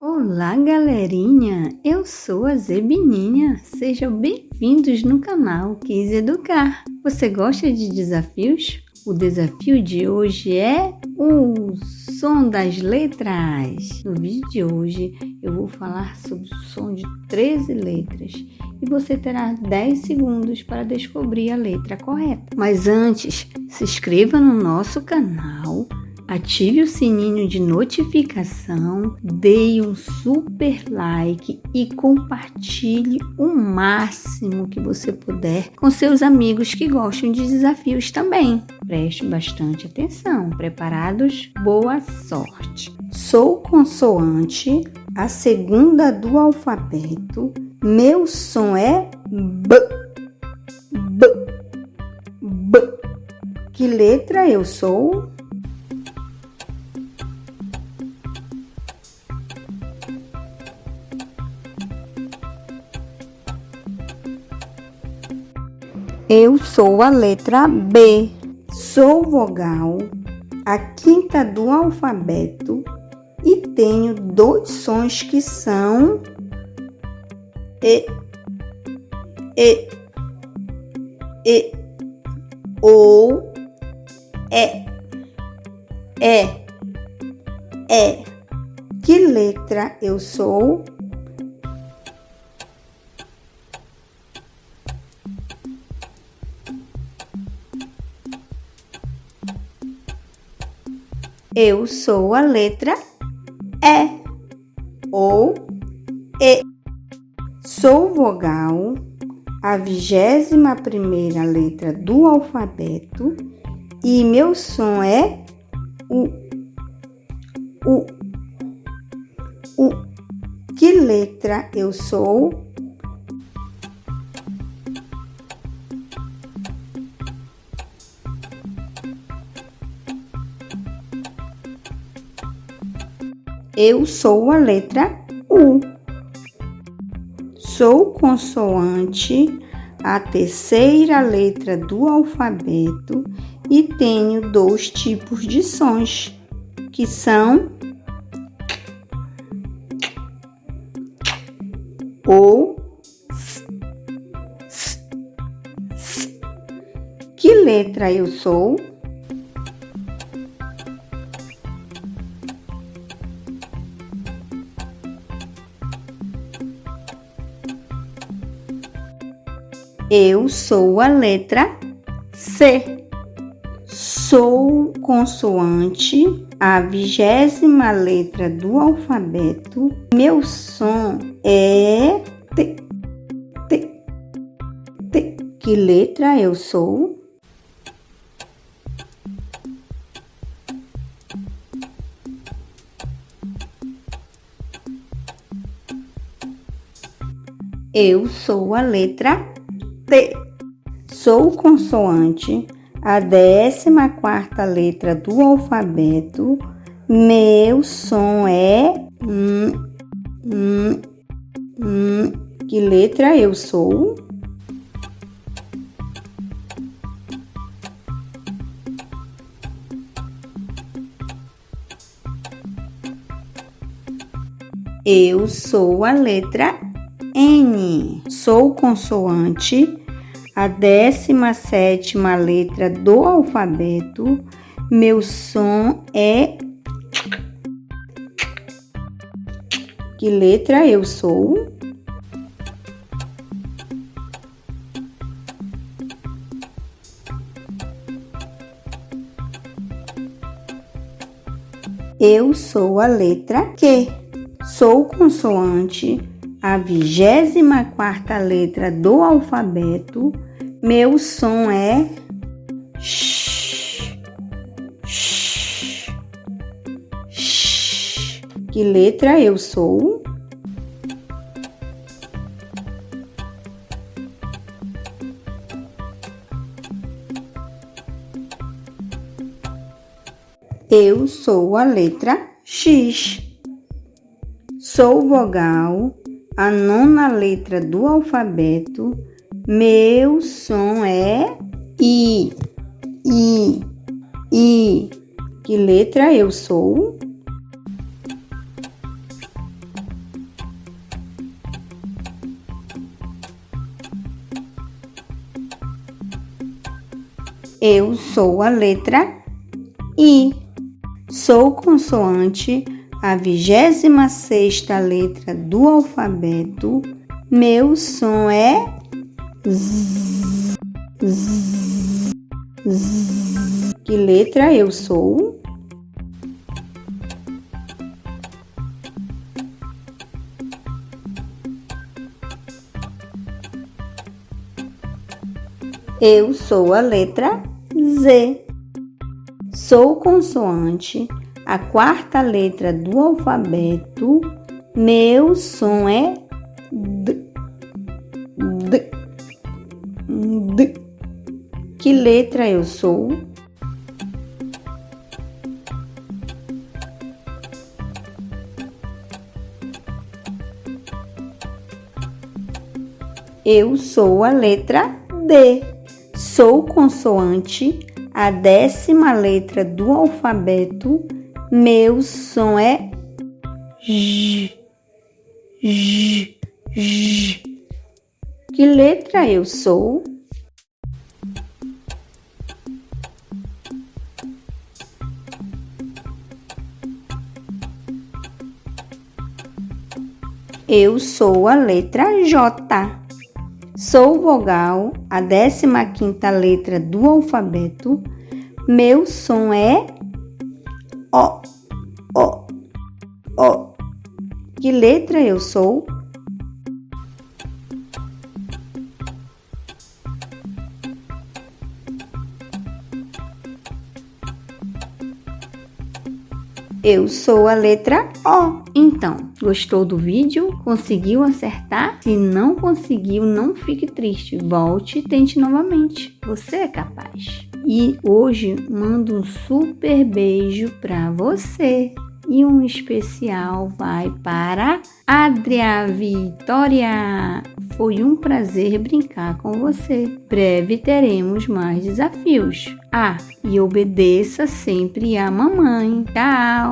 Olá, galerinha! Eu sou a Zebininha. Sejam bem-vindos no canal Quis Educar. Você gosta de desafios? O desafio de hoje é o som das letras. No vídeo de hoje eu vou falar sobre o som de 13 letras e você terá 10 segundos para descobrir a letra correta. Mas antes, se inscreva no nosso canal. Ative o sininho de notificação, dê um super like e compartilhe o máximo que você puder com seus amigos que gostam de desafios também. Preste bastante atenção. Preparados? Boa sorte! Sou consoante, a segunda do alfabeto. Meu som é B. B. B. Que letra eu sou? Eu sou a letra B. Sou vogal, a quinta do alfabeto e tenho dois sons que são E, ou E. Que letra eu sou? Eu sou a letra E ou E. Sou vogal, a 21ª letra do alfabeto e meu som é U. Que letra eu sou? Eu sou a letra U. Sou consoante, a terceira letra do alfabeto e tenho dois tipos de sons, que são O, S. Que letra eu sou? Eu sou a letra C. Sou consoante, a 20ª letra do alfabeto. Meu som é T. Que letra eu sou? Eu sou a letra T. Sou consoante, a 14ª letra do alfabeto. Meu som é Que letra eu sou? Eu sou a letra N. Sou consoante, a 17ª letra do alfabeto. Meu som é Que letra eu sou? Eu sou a letra Q. Sou consoante, a 24ª letra do alfabeto. Meu som é Sh. Que letra eu sou? Eu sou a letra X. Sou vogal, a 9ª letra do alfabeto. Meu som é I. Que letra eu sou? Eu sou a letra I. Sou consoante, a 26ª letra do alfabeto. Meu som é Z. Z. Z. Que letra eu sou? Eu sou a letra Z. Sou consoante, a 4ª letra do alfabeto. Meu som é D. D. D. Que letra eu sou? Eu sou a letra D. Sou consoante, a 10ª letra do alfabeto. Meu som é J. J. J. Que letra eu sou? Eu sou a letra J. Sou vogal, a 15ª letra do alfabeto. Meu som é O. O. O. Que letra eu sou? Eu sou a letra O. Então, gostou do vídeo? Conseguiu acertar? Se não conseguiu, não fique triste. Volte e tente novamente. Você é capaz. E hoje mando um super beijo para você. E um especial vai para Adria Vitória. Foi um prazer brincar com você. Breve teremos mais desafios. E obedeça sempre a mamãe. Tchau!